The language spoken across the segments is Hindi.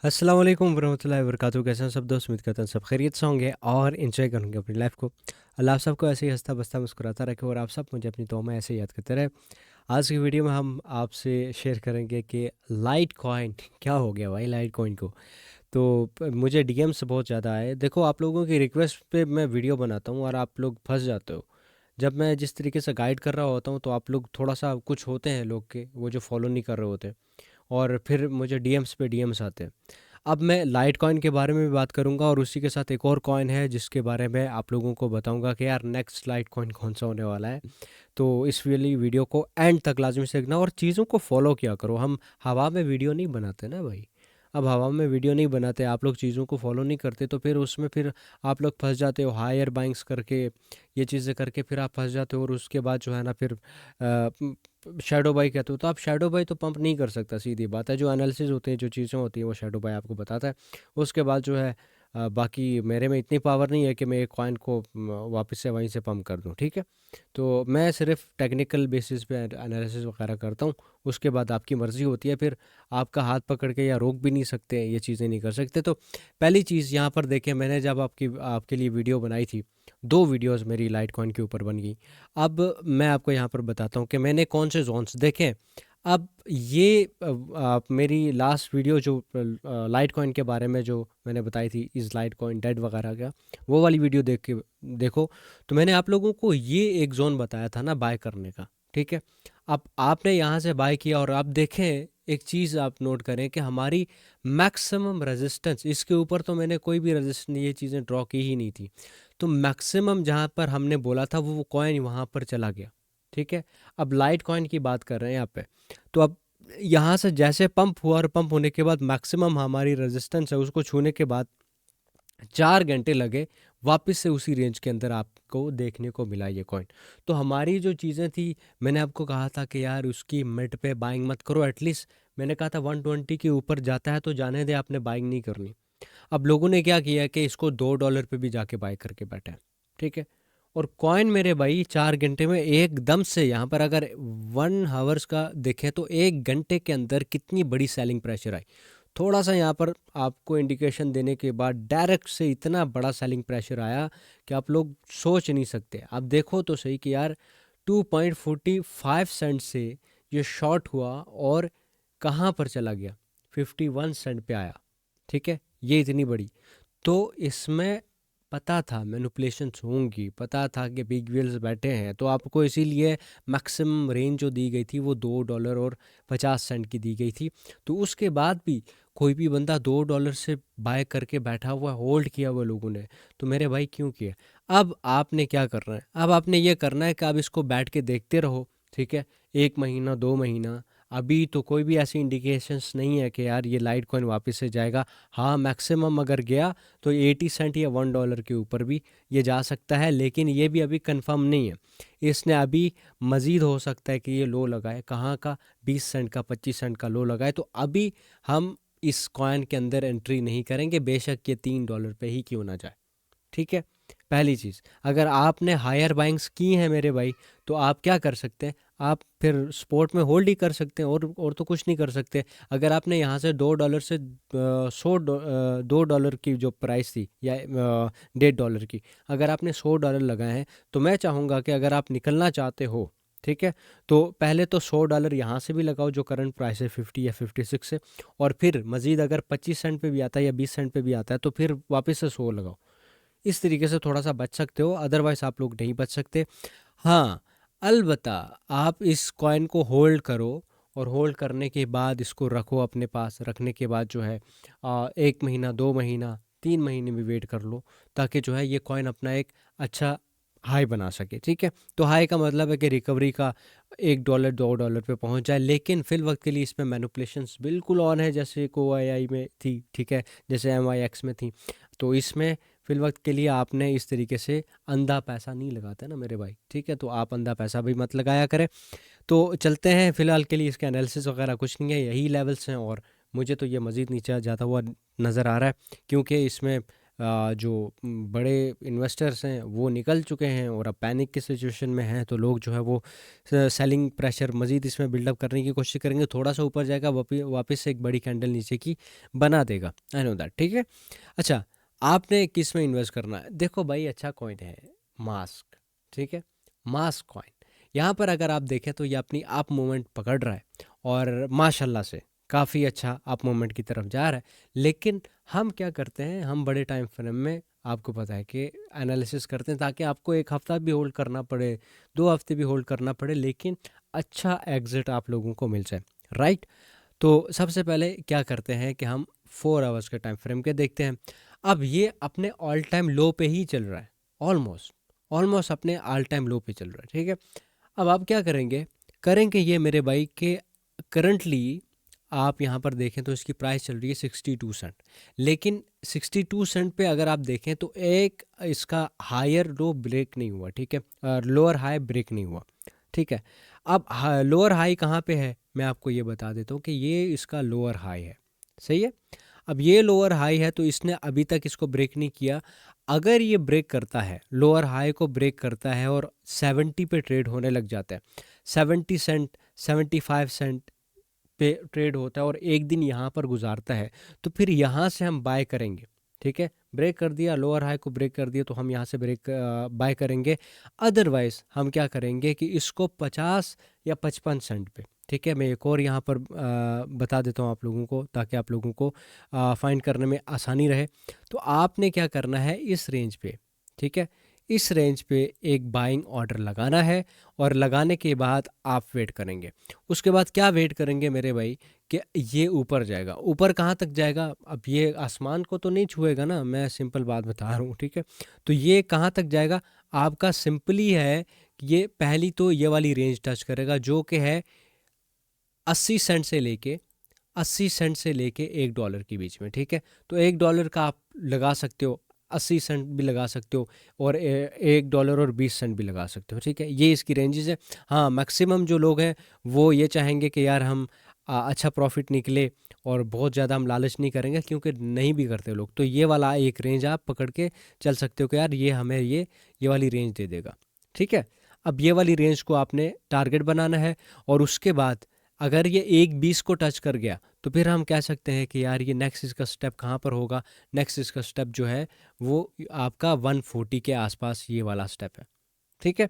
अस्सलाम वालेकुम वरहमतुल्लाहि वबरकातुहू। कैसे हैं सब दोस्त? उम्मीद करता हूँ सब खैरियत से होंगे और इन्जॉय करेंगे अपनी लाइफ को। अल्लाह आप सबको ऐसे ही हंसता बसता मुस्कुराता रखे और आप सब मुझे अपनी दुआ में ऐसे ही याद करते रहे। आज की वीडियो में हम आपसे शेयर करेंगे कि लाइट कॉइन क्या हो गया भाई लाइट कॉइन को। तो मुझे डीएम्स बहुत ज़्यादा आए। देखो, आप लोगों की रिक्वेस्ट पे मैं वीडियो बनाता हूँ और आप लोग फंस जाते हो। जब मैं जिस तरीके से गाइड कर रहा होता हूँ तो आप लोग थोड़ा सा कुछ होते हैं लोग के वो जो फॉलो नहीं कर रहे होते और फिर मुझे डीएम्स पे डीएम्स आते हैं। अब मैं लाइट कॉइन के बारे में भी बात करूंगा और उसी के साथ एक और कॉइन है जिसके बारे में आप लोगों को बताऊंगा कि यार नेक्स्ट लाइट कॉइन कौन सा होने वाला है। तो इस वाली वीडियो को एंड तक लाजमी से देखना और चीज़ों को फॉलो किया करो। हम हवा में वीडियो नहीं बनाते ना भाई। अब हवा में वीडियो नहीं बनाते, आप लोग चीज़ों को फॉलो नहीं करते तो फिर उसमें फिर आप लोग फंस जाते हो हायर बाइंग्स करके, ये चीज़ें करके फिर आप फंस जाते हो और उसके बाद जो है ना फिर शैडो बाई कहते हो। तो आप शैडो बाई तो पंप नहीं कर सकता, सीधी बात है। जो एनालिसिस होते हैं, जो चीज़ें होती हैं वो शैडो बाई आपको बताता है। उसके बाद जो है बाकी मेरे में इतनी पावर नहीं है कि मैं एक कॉइन को वापस से वहीं से पंप कर दूं, ठीक है। तो मैं सिर्फ टेक्निकल बेसिस पे एनालिसिस वगैरह करता हूँ। उसके बाद आपकी मर्ज़ी होती है, फिर आपका हाथ पकड़ के या रोक भी नहीं सकते, ये चीज़ें नहीं कर सकते। तो पहली चीज़ यहाँ पर देखें, मैंने जब आपके लिए वीडियो बनाई थी, 2 वीडियोज़ मेरी लाइट कॉइन के ऊपर बन गई। अब मैं आपको यहाँ पर बताता हूँ कि मैंने कौन से ज़ोन्स देखे। अब ये आप मेरी लास्ट वीडियो जो लाइट कॉइन के बारे में जो मैंने बताई थी, इज़ लाइट कॉइन डेड वगैरह का, वो वाली वीडियो देख के देखो। तो मैंने आप लोगों को ये एक ज़ोन बताया था ना बाय करने का, ठीक है। अब आपने यहाँ से बाय किया और आप देखें, एक चीज़ आप नोट करें कि हमारी मैक्सिमम रेजिस्टेंस, इसके ऊपर तो मैंने कोई भी रेजिस्टेंस ये चीज़ें ड्रॉ की ही नहीं थी। तो मैक्सिमम जहाँ पर हमने बोला था वो कॉइन वहाँ पर चला गया, ठीक है। अब लाइट कॉइन की बात कर रहे हैं यहाँ पे। तो अब यहाँ से जैसे पंप हुआ और पंप होने के बाद मैक्सिमम हमारी रेजिस्टेंस है उसको छूने के बाद 4 घंटे लगे वापस से उसी रेंज के अंदर आपको देखने को मिला ये कॉइन। तो हमारी जो चीज़ें थी, मैंने आपको कहा था कि यार उसकी मिड पे बाइंग मत करो। एटलीस्ट मैंने कहा था 120 के ऊपर जाता है तो जाने दे, आपने बाइंग नहीं करनी। अब लोगों ने क्या किया कि इसको $2 पे भी जाके बाय करके बैठे हैं, ठीक है। और कॉइन मेरे भाई 4 घंटे में एकदम से, यहाँ पर अगर 1 आवर्स का देखें तो 1 घंटे के अंदर कितनी बड़ी सेलिंग प्रेशर आई। थोड़ा सा यहाँ पर आपको इंडिकेशन देने के बाद डायरेक्ट से इतना बड़ा सेलिंग प्रेशर आया कि आप लोग सोच नहीं सकते। आप देखो तो सही कि यार 2.45 सेंट से ये शॉर्ट हुआ और कहाँ पर चला गया, 51 सेंट पे आया, ठीक है। ये इतनी बड़ी, तो इसमें पता था मैनिपुलेशंस होंगी, पता था कि बिग व्हील्स बैठे हैं, तो आपको इसीलिए मैक्सिमम रेंज जो दी गई थी वो $2.50 की दी गई थी। तो उसके बाद भी कोई भी बंदा $2 से बाय करके बैठा हुआ, होल्ड किया हुआ लोगों ने। तो मेरे भाई क्यों किया? अब आपने क्या करना है? अब आपने ये करना है कि आप इसको बैठ के देखते रहो, ठीक है। 1 महीना 2 महीना, अभी तो कोई भी ऐसी इंडिकेशंस नहीं है कि यार ये लाइट कॉइन वापस से जाएगा। हाँ, मैक्सिमम अगर गया तो 80 सेंट या $1 के ऊपर भी ये जा सकता है, लेकिन ये भी अभी कंफर्म नहीं है। इसने अभी मज़ीद हो सकता है कि ये लो लगाए, कहाँ का 20 सेंट का 25 सेंट का लो लगाए। तो अभी हम इस कॉइन के अंदर एंट्री नहीं करेंगे, बेशक ये $3 पे ही क्यों ना जाए, ठीक है। पहली चीज़, अगर आपने हायर बाइंग्स की हैं मेरे भाई, तो आप क्या कर सकते हैं? आप फिर स्पोर्ट में होल्ड ही कर सकते हैं और तो कुछ नहीं कर सकते। अगर आपने यहाँ से $2 से 2 डॉलर की जो प्राइस थी या 1.5 डॉलर की, अगर आपने $100 लगाए हैं, तो मैं चाहूँगा कि अगर आप निकलना चाहते हो, ठीक है, तो पहले तो $100 यहाँ से भी लगाओ जो करंट प्राइस है 50 या 56 से, और फिर मज़ीद अगर 25 सेंट पे भी आता है या 20 सेंट पे भी आता है तो फिर वापस से 100 लगाओ। इस तरीके से थोड़ा सा बच सकते हो, अदरवाइज़ आप लोग नहीं बच सकते। हाँ, अलबत्ता आप इस कॉइन को होल्ड करो और होल्ड करने के बाद इसको रखो अपने पास। रखने के बाद जो है 1 महीना 2 महीना 3 महीने भी वेट कर लो, ताकि जो है ये कॉइन अपना एक अच्छा हाई बना सके, ठीक है। तो हाई का मतलब है कि रिकवरी का $1 $2 पे पहुंच जाए, लेकिन फिल वक्त के लिए इसमें मैनिपुलेशंस बिल्कुल ऑन है, जैसे को आई में थी, ठीक है, जैसे MYX में थी। तो इसमें फिल वक्त के लिए आपने इस तरीके से अंधा पैसा नहीं लगाते ना मेरे भाई, ठीक है। तो आप अंधा पैसा भी मत लगाया करें। तो चलते हैं, फ़िलहाल के लिए इसके एनालिसिस वगैरह कुछ नहीं है, यही लेवल्स हैं और मुझे तो ये मज़ीद नीचे जाता हुआ नज़र आ रहा है, क्योंकि इसमें जो बड़े इन्वेस्टर्स हैं वो निकल चुके हैं और अब पैनिक की सिचुएशन में हैं, तो लोग जो है वो सेलिंग प्रेशर मज़ीद इसमें बिल्डअप करने की कोशिश करेंगे, थोड़ा सा ऊपर जाएगा वापस से एक बड़ी कैंडल नीचे की बना देगा। आई नो दैट, ठीक है। अच्छा, आपने किस में इन्वेस्ट करना है? देखो भाई, अच्छा कॉइन है मास्क, ठीक है, मास्क कॉइन। यहाँ पर अगर आप देखें तो ये अपनी अप मूवमेंट पकड़ रहा है और माशाल्लाह से काफ़ी अच्छा अप मूवमेंट की तरफ जा रहा है। लेकिन हम क्या करते हैं, हम बड़े टाइम फ्रेम में आपको पता है कि एनालिसिस करते हैं ताकि आपको एक हफ्ता भी होल्ड करना पड़े, 2 हफ्ते भी होल्ड करना पड़े, लेकिन अच्छा एग्जिट आप लोगों को मिल जाए, राइट। तो सबसे पहले क्या करते हैं कि हम 4 आवर्स के टाइम फ्रेम के देखते हैं। अब ये अपने ऑल टाइम लो पे ही चल रहा है, ऑलमोस्ट ऑलमोस्ट अपने ऑल टाइम लो पे चल रहा है, ठीक है। अब आप क्या करेंगे, करेंगे ये मेरे भाई के करंटली आप यहाँ पर देखें तो इसकी प्राइस चल रही है 62 सेंट, लेकिन 62 सेंट पे अगर आप देखें तो एक इसका हायर लो ब्रेक नहीं हुआ, ठीक है, लोअर हाई ब्रेक नहीं हुआ, ठीक है। अब लोअर हाई कहाँ पे है, मैं आपको ये बता देता हूँ कि ये इसका लोअर हाई है, सही है। अब ये लोअर हाई है तो इसने अभी तक इसको ब्रेक नहीं किया। अगर ये ब्रेक करता है, लोअर हाई को ब्रेक करता है और 70 पे ट्रेड होने लग जाता है, 70 सेंट 75 सेंट पे ट्रेड होता है और एक दिन यहाँ पर गुजारता है, तो फिर यहाँ से हम बाय करेंगे, ठीक है। ब्रेक कर दिया, लोअर हाई को ब्रेक कर दिया, तो हम यहाँ से बाय करेंगे। अदरवाइज हम क्या करेंगे कि इसको 50 या 55 सेंट पे, ठीक है, मैं एक और यहाँ पर बता देता हूँ आप लोगों को ताकि आप लोगों को फाइंड करने में आसानी रहे। तो आपने क्या करना है, इस रेंज पे, ठीक है, इस रेंज पे एक बाइंग ऑर्डर लगाना है और लगाने के बाद आप वेट करेंगे। उसके बाद क्या वेट करेंगे मेरे भाई कि ये ऊपर जाएगा। ऊपर कहाँ तक जाएगा, अब ये आसमान को तो नहीं छुएगा ना, मैं सिंपल बात बता रहा हूँ, ठीक है। तो ये कहाँ तक जाएगा, आपका सिंपली है कि ये पहली तो ये वाली रेंज टच करेगा जो कि है 80 सेंट से लेके 80 सेंट से लेके $1 के बीच में, ठीक है। तो $1 का आप लगा सकते हो, 80 सेंट भी लगा सकते हो और $1 और 20 सेंट भी लगा सकते हो, ठीक है। ये इसकी रेंजेस है। हाँ, मैक्सिमम जो लोग हैं वो ये चाहेंगे कि यार हम अच्छा प्रॉफिट निकले और बहुत ज़्यादा हम लालच नहीं करेंगे, क्योंकि नहीं भी करते लोग। तो ये वाला एक रेंज आप पकड़ के चल सकते हो कि यार ये हमें ये वाली रेंज दे देगा, ठीक है। अब ये वाली रेंज को आपने टारगेट बनाना है और उसके बाद अगर ये 1.20 को टच कर गया तो फिर हम कह सकते हैं कि यार ये नेक्स्ट इसका स्टेप कहाँ पर होगा। नेक्स्ट इसका स्टेप जो है वो आपका 140 के आसपास ये वाला स्टेप है, ठीक है।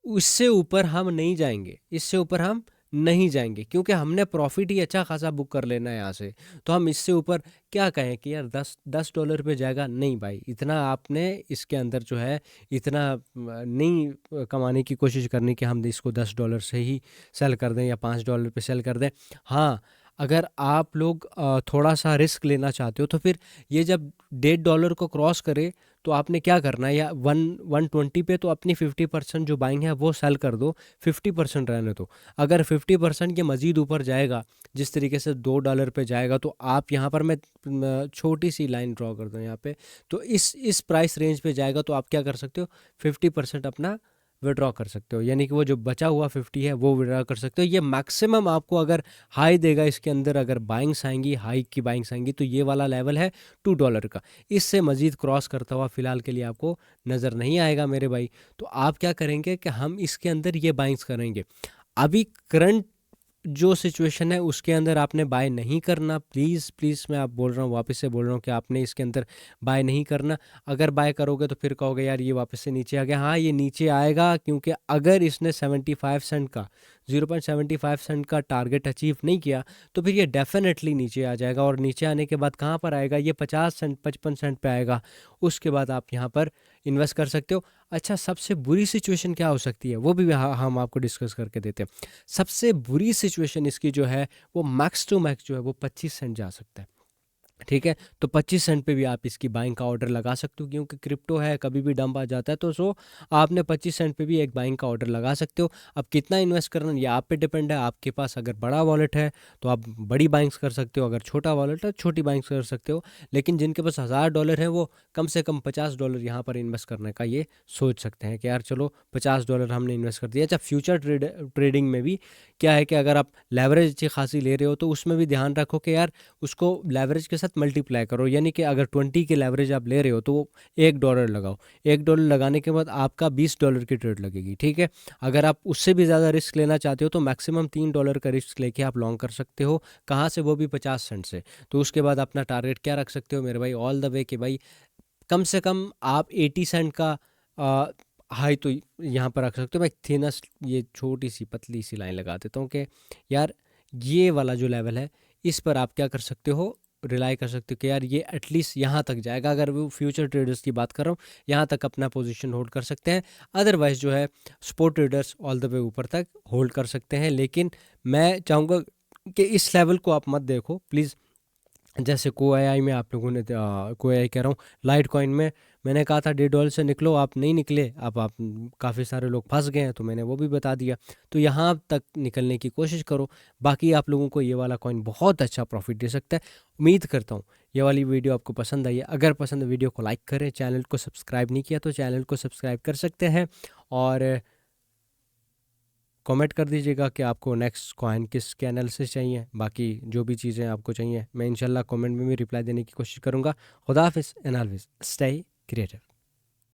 उससे ऊपर हम नहीं जाएंगे, इससे ऊपर हम नहीं जाएंगे, क्योंकि हमने प्रॉफिट ही अच्छा खासा बुक कर लेना है यहाँ से। तो हम इससे ऊपर क्या कहें कि यार 10 $10 पे जाएगा, नहीं भाई, इतना आपने इसके अंदर जो है इतना नहीं कमाने की कोशिश करनी कि हम इसको $10 से ही सेल कर दें या $5 पे सेल कर दें। हाँ, अगर आप लोग थोड़ा सा रिस्क लेना चाहते हो तो फिर ये जब $1.5 को क्रॉस करे तो आपने क्या करना है, या 120 पे तो अपनी 50% जो बाइंग है वो सेल कर दो, 50% रहने दो। अगर 50% के मज़ीद ऊपर जाएगा, जिस तरीके से $2 पे जाएगा, तो आप यहाँ पर मैं छोटी सी लाइन ड्रॉ कर दूँ यहाँ पे, तो इस प्राइस रेंज पे जाएगा तो आप क्या कर सकते हो, 50% अपना विड्रॉ कर सकते हो, यानी कि वो जो बचा हुआ 50 है वो विड्रॉ कर सकते हो। ये मैक्सिमम आपको अगर हाई देगा इसके अंदर, अगर बाइंग्स आएंगी, हाई की बाइंग्स आएंगी, तो ये वाला लेवल है $2 का। इससे मज़ीद क्रॉस करता हुआ फ़िलहाल के लिए आपको नज़र नहीं आएगा मेरे भाई। तो आप क्या करेंगे कि हम इसके अंदर ये बाइंग्स करेंगे। अभी करंट जो सिचुएशन है उसके अंदर आपने बाय नहीं करना, प्लीज़ प्लीज़, मैं आप बोल रहा हूँ, वापस से बोल रहा हूँ कि आपने इसके अंदर बाय नहीं करना। अगर बाय करोगे तो फिर कहोगे यार ये वापस से नीचे आ गया। हाँ, ये नीचे आएगा, क्योंकि अगर इसने 75 सेंट का 0.75 सेंट का टारगेट अचीव नहीं किया तो फिर ये डेफिनेटली नीचे आ जाएगा, और नीचे आने के बाद कहाँ पर आएगा, ये 50 सेंट 55 सेंट पे आएगा। उसके बाद आप यहाँ पर इन्वेस्ट कर सकते हो। अच्छा, सबसे बुरी सिचुएशन क्या हो सकती है वो भी हम आपको डिस्कस करके देते हैं। सबसे बुरी सिचुएशन इसकी जो है वो मैक्स टू मैक्स जो है वो 25 सेंट जा सकता है, ठीक है। तो 25 सेंट पे भी आप इसकी बाइंग का ऑर्डर लगा सकते हो, क्योंकि क्रिप्टो है, कभी भी डंप आ जाता है। तो आपने 25 सेंट पे भी एक बाइंग का ऑर्डर लगा सकते हो। अब कितना इन्वेस्ट करना ये आप पे डिपेंड है। आपके पास अगर बड़ा वॉलेट है तो आप बड़ी बाइंग्स कर सकते हो, अगर छोटा वॉलेट है छोटी बाइंग्स कर सकते हो। लेकिन जिनके पास $1000 है वो कम से कम $50 यहाँ पर इन्वेस्ट करने का ये सोच सकते हैं कि यार चलो $50 हमने इन्वेस्ट कर दिया। अच्छा, फ्यूचर ट्रेडिंग में भी क्या है कि अगर आप लेवरेज अच्छी खासी ले रहे हो तो उसमें भी ध्यान रखो कि यार उसको लेवरेज के साथ साथ मल्टीप्लाई करो, यानी कि अगर 20 के लेवरेज आप ले रहे हो तो $1 लगाओ। $1 लगाने के बाद आपका $20 की ट्रेड लगेगी, ठीक है। अगर आप उससे भी ज़्यादा रिस्क लेना चाहते हो तो मैक्सिमम $3 का रिस्क लेके आप लॉन्ग कर सकते हो। कहाँ से? वो भी 50 सेंट से। तो उसके बाद अपना टारगेट क्या रख सकते हो मेरे भाई, ऑल द वे कि भाई कम से कम आप 80 सेंट का हाई तो यहाँ पर रख सकते हो। मैं थिनस ये छोटी सी पतली सी लाइन लगा देता हूँ कि यार ये वाला जो लेवल है इस पर आप क्या कर सकते हो, रिलाई कर सकते हो कि यार ये एटलीस्ट यहाँ तक जाएगा। अगर वो फ्यूचर ट्रेडर्स की बात कर रहा हूँ, यहाँ तक अपना पोजीशन होल्ड कर सकते हैं। अदरवाइज जो है sport traders all the way ऊपर तक होल्ड कर सकते हैं। लेकिन मैं चाहूँगा कि इस लेवल को आप मत देखो प्लीज़। जैसे कोआई में आप लोगों ने कोआई कह रहा हूँ, लाइट कॉइन में मैंने कहा था $1.5 से निकलो, आप नहीं निकले। अब आप काफ़ी सारे लोग फंस गए हैं तो मैंने वो भी बता दिया। तो यहाँ तक निकलने की कोशिश करो। बाकी आप लोगों को ये वाला कॉइन बहुत अच्छा प्रॉफिट दे सकता है। उम्मीद करता हूँ ये वाली वीडियो आपको पसंद आई है। अगर पसंद है वीडियो को लाइक करें, चैनल को सब्सक्राइब नहीं किया तो चैनल को सब्सक्राइब कर सकते हैं, और कमेंट कर दीजिएगा कि आपको नेक्स्ट कॉइन किस के एनालिसिस चाहिए। बाकी जो भी चीज़ें आपको चाहिए मैं इंशाल्लाह कमेंट में भी रिप्लाई देने की कोशिश करूँगा। खुदा हाफिज़ एंड ऑलवेज स्टे क्रिएटिव।